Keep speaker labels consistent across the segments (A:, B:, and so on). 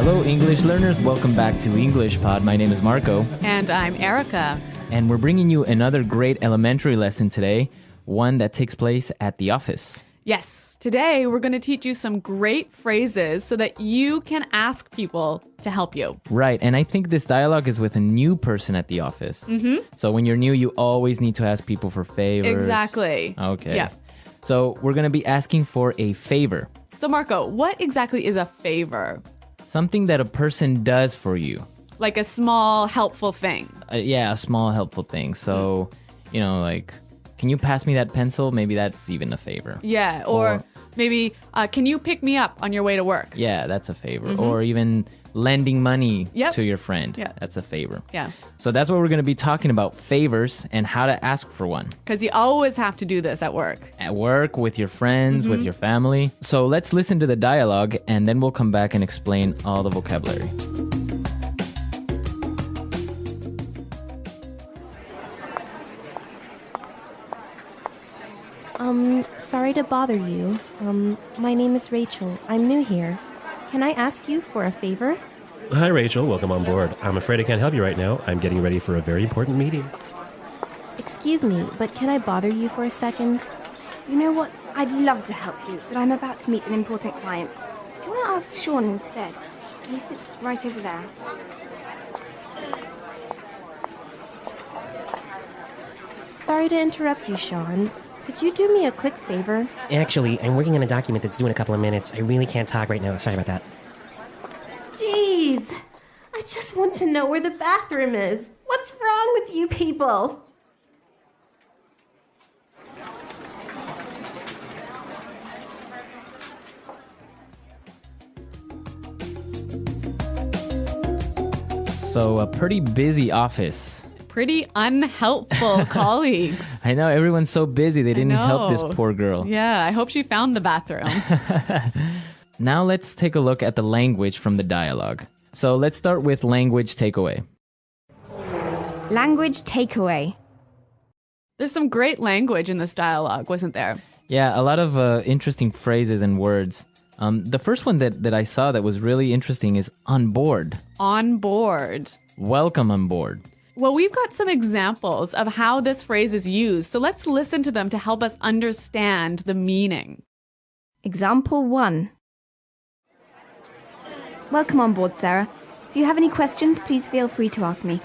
A: Hello, English learners. Welcome back to EnglishPod. My name is Marco.
B: And I'm Erica.
A: And we're bringing you another great elementary lesson today, one that takes place at the office.
B: Yes, today we're going to teach you some great phrases so that you can ask people to help you.
A: Right, and I think this dialogue is with a new person at the office. Mm-hmm. So when you're new, you always need to ask people for favors.
B: Exactly.
A: Okay.
B: Yeah.
A: So we're going to be asking for a favor.
B: So Marco, what exactly is a favor?
A: Something that a person does for you.
B: Like a small, helpful thing.
A: Yeah, a small helpful thing. So, like, can you pass me that pencil? Maybe that's even a favor.
B: Yeah, or maybe, can you pick me up on your way to work?
A: Yeah, that's a favor. Mm-hmm. Or even lending money to your friend.
B: Yeah.
A: That's a favor.
B: Yeah.
A: So that's what we're going to be talking about, favors and how to ask for one.
B: Because you always have to do this at work.
A: At work, with your friends, with your family. So let's listen to the dialogue and then we'll come back and explain all the vocabulary.
C: Sorry to bother you. My name is Rachel. I'm new here. Can I ask you for a favor?
D: Hi, Rachel. Welcome on board. I'm afraid I can't help you right now. I'm getting ready for a very important meeting.
C: Excuse me, but can I bother you for a second?
E: You know what? I'd love to help you, but I'm about to meet an important client. Do you want to ask Sean instead? He sits right over there.
C: Sorry to interrupt you, Sean. Could you do me a quick favor?
F: Actually, I'm working on a document that's due in a couple of minutes. I really can't talk right now. Sorry about that.
C: Jeez! I just want to know where the bathroom is. What's wrong with you people?
A: So a pretty busy office.
B: Pretty unhelpful colleagues.
A: I know, everyone's so busy they didn't help this poor girl.
B: Yeah, I hope she found the bathroom.
A: Now let's take a look at the language from the dialogue. So let's start with language takeaway.
E: Language takeaway.
B: There's some great language in this dialogue, wasn't there?
A: Yeah, a lot of interesting phrases and words. The first one that I saw that was really interesting is on board.
B: On board.
A: Welcome on board.
B: Well, we've got some examples of how this phrase is used, so let's listen to them to help us understand the meaning.
E: Example 1. Welcome on board, Sarah. If you have any questions, please feel free to ask me.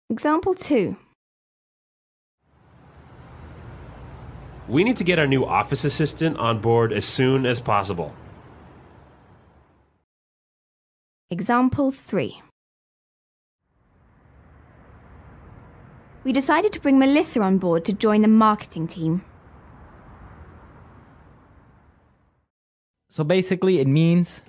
E: Example 2.
D: We need to get our new office assistant on board as soon as possible.
E: Example 3. We decided to bring Melissa on board to join the marketing team.
A: So basically it means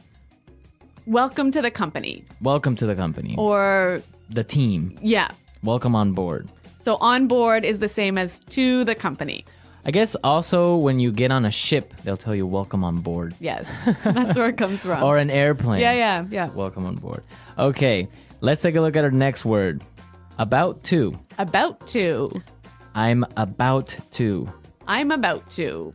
B: Welcome to the company.
A: welcome to the company.
B: Or,
A: the team.
B: yeah.
A: Welcome on board.
B: So on board is the same as to the company.
A: I guess also when you get on a ship, they'll tell you welcome on board.
B: Yes, that's where it comes from.
A: Or an airplane.
B: Yeah.
A: Welcome on board. Okay, let's take a look at our next word. About to.
B: About to.
A: I'm about to.
B: I'm about to.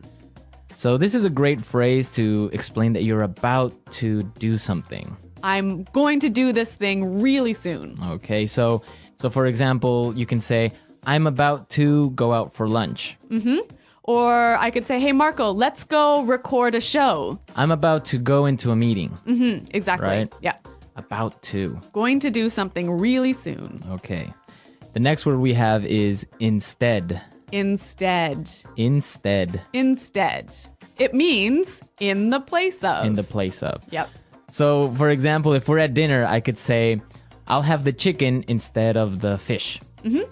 A: So this is a great phrase to explain that you're about to do something.
B: I'm going to do this thing really soon.
A: Okay, so for example, you can say, I'm about to go out for lunch.
B: Mm-hmm. Or I could say, hey, Marco, let's go record a show.
A: I'm about to go into a meeting.
B: Mm-hmm. Exactly.
A: Right?
B: Yeah.
A: About to.
B: Going to do something really soon.
A: Okay. The next word we have is instead.
B: Instead.
A: Instead.
B: Instead. It means in the place of.
A: In the place of.
B: Yep.
A: So, for example, if we're at dinner, I could say, I'll have the chicken instead of the fish. Mm-hmm.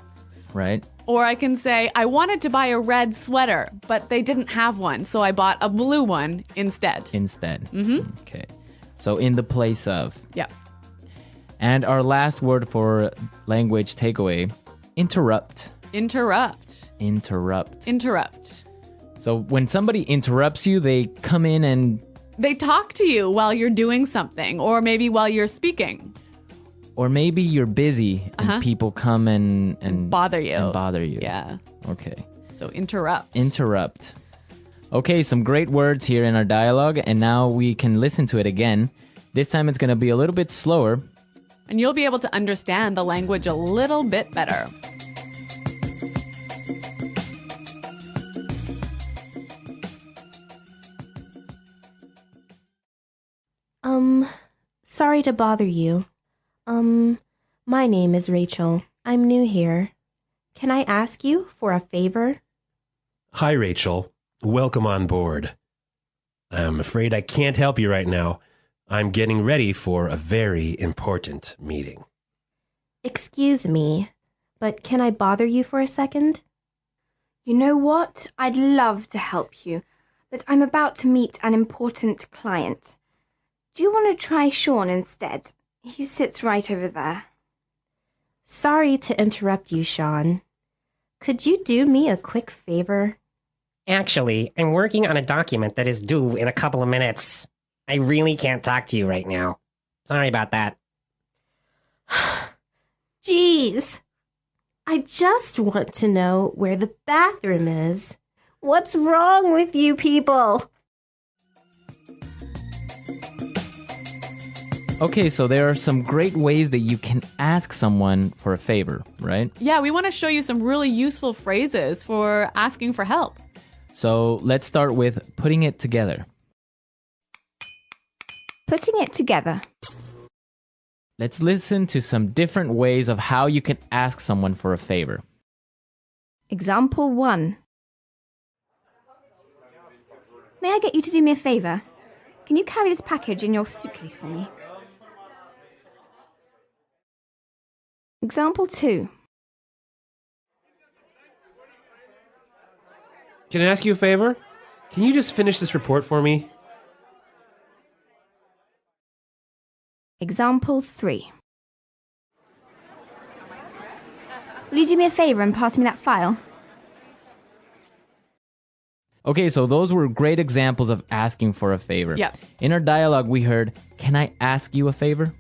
A: Right?
B: Or I can say, I wanted to buy a red sweater, but they didn't have one, so I bought a blue one instead.
A: Instead.
B: Mm-hmm.
A: Okay. So in the place of.
B: Yeah.
A: And our last word for language takeaway, interrupt.
B: Interrupt.
A: Interrupt.
B: Interrupt.
A: So when somebody interrupts you, they come in and...
B: They talk to you while you're doing something, or maybe while you're speaking.
A: Or maybe you're busy and people come and
B: bother you.
A: And bother you.
B: Yeah.
A: Okay.
B: So interrupt.
A: Interrupt. Okay, some great words here in our dialogue, and now we can listen to it again. This time it's going to be a little bit slower.
B: And you'll be able to understand the language a little bit better.
C: Sorry to bother you. My name is Rachel. I'm new here. Can I ask you for a favor?
D: Hi, Rachel. Welcome on board. I'm afraid I can't help you right now. I'm getting ready for a very important meeting.
C: Excuse me, but can I bother you for a second?
E: You know what? I'd love to help you, but I'm about to meet an important client. Do you want to try Sean instead? He sits right over there.
C: Sorry to interrupt you, Sean. Could you do me a quick favor?
F: Actually, I'm working on a document that is due in a couple of minutes. I really can't talk to you right now. Sorry about that.
C: Jeez. I just want to know where the bathroom is. What's wrong with you people?
A: Okay, so there are some great ways that you can ask someone for a favor, right?
B: Yeah, we want to show you some really useful phrases for asking for help.
A: So let's start with putting it together.
E: Putting it together.
A: Let's listen to some different ways of how you can ask someone for a favor.
E: Example 1. May I get you to do me a favor? Can you carry this package in your suitcase for me? Example 2.
D: Can I ask you a favor? Can you just finish this report for me?
E: Example 3. Will you do me a favor and pass me that file?
A: Okay, so those were great examples of asking for a favor.
B: Yeah.
A: In our dialogue, we heard, can I ask you a favor?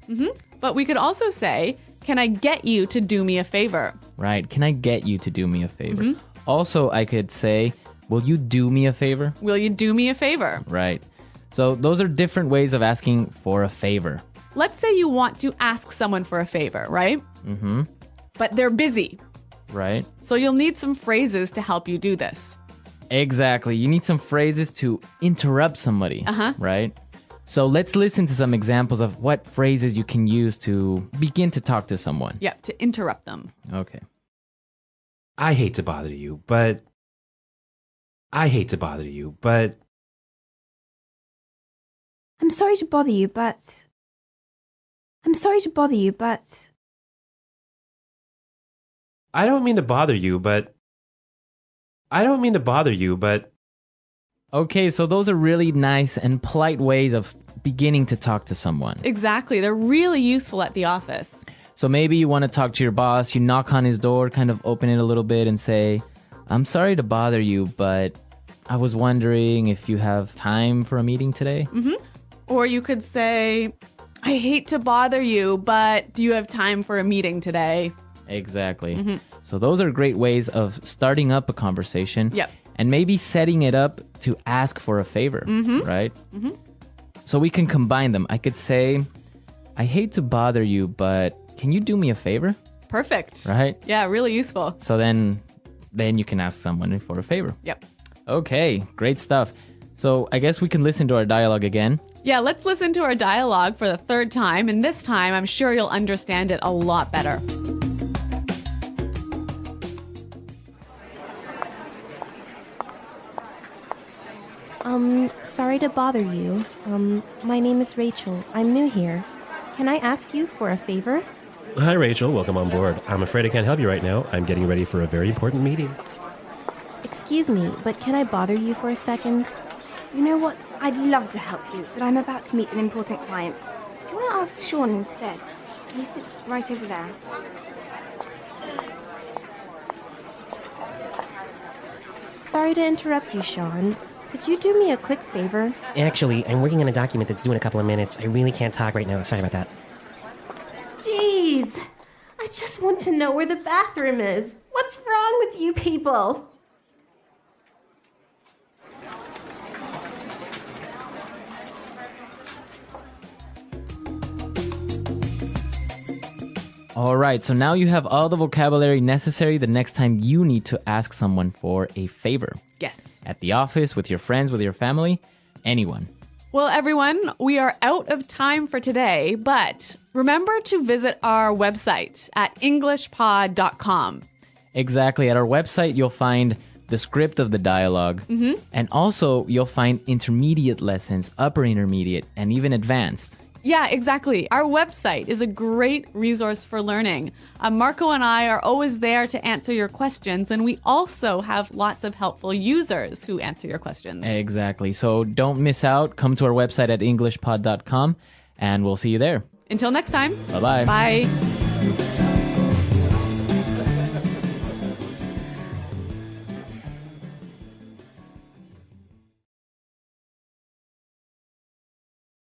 B: But we could also say, can I get you to do me a favor?
A: Right, can I get you to do me a favor? Also, I could say, will you do me a favor?
B: Will you do me a favor?
A: Right. So those are different ways of asking for a favor.
B: Let's say you want to ask someone for a favor, right? Mm-hmm. But they're busy.
A: Right?
B: So you'll need some phrases to help you do this.
A: Exactly. You need some phrases to interrupt somebody. Right? So let's listen to some examples of what phrases you can use to begin to talk to someone.
B: Yeah, to interrupt them.
A: Okay.
D: I hate to bother you, but...
E: I'm sorry to bother you, but...
D: I don't mean to bother you, but...
A: Okay, so those are really nice and polite ways of beginning to talk to someone.
B: Exactly. They're really useful at the office.
A: So maybe you want to talk to your boss, you knock on his door, kind of open it a little bit and say, I'm sorry to bother you, but I was wondering if you have time for a meeting today?
B: Or you could say, I hate to bother you, but do you have time for a meeting today?
A: Exactly. So those are great ways of starting up a conversation.
B: Yep.
A: And maybe setting it up to ask for a favor, right? So we can combine them. I could say, I hate to bother you, but can you do me a favor?
B: Perfect.
A: Right?
B: Yeah, really useful.
A: So then you can ask someone for a favor.
B: Yep.
A: Okay, great stuff. So I guess we can listen to our dialogue again.
B: Yeah, let's listen to our dialogue for the third time. And this time, I'm sure you'll understand it a lot better.
C: Sorry to bother you. My name is Rachel. I'm new here. Can I ask you for a favor?
D: Hi, Rachel. Welcome on board. I'm afraid I can't help you right now. I'm getting ready for a very important meeting.
C: Excuse me, but can I bother you for a second?
E: You know what? I'd love to help you, but I'm about to meet an important client. Do you want to ask Sean instead? He sits right over there.
C: Sorry to interrupt you, Sean. Could you do me a quick favor?
F: Actually, I'm working on a document that's due in a couple of minutes. I really can't talk right now. Sorry about that.
C: Jeez. I just want to know where the bathroom is. What's wrong with you people?
A: All right, so now you have all the vocabulary necessary the next time you need to ask someone for a favor.
B: Yes.
A: At the office, with your friends, with your family, anyone.
B: Well, everyone, we are out of time for today, but remember to visit our website at EnglishPod.com.
A: Exactly. At our website, you'll find the script of the dialogue. And also, you'll find intermediate lessons, upper intermediate, and even advanced.
B: Yeah, exactly. Our website is a great resource for learning. Marco and I are always there to answer your questions, and we also have lots of helpful users who answer your questions.
A: Exactly. So don't miss out. Come to our website at EnglishPod.com, and we'll see you there.
B: Until next time.
A: Bye-bye.
B: Bye.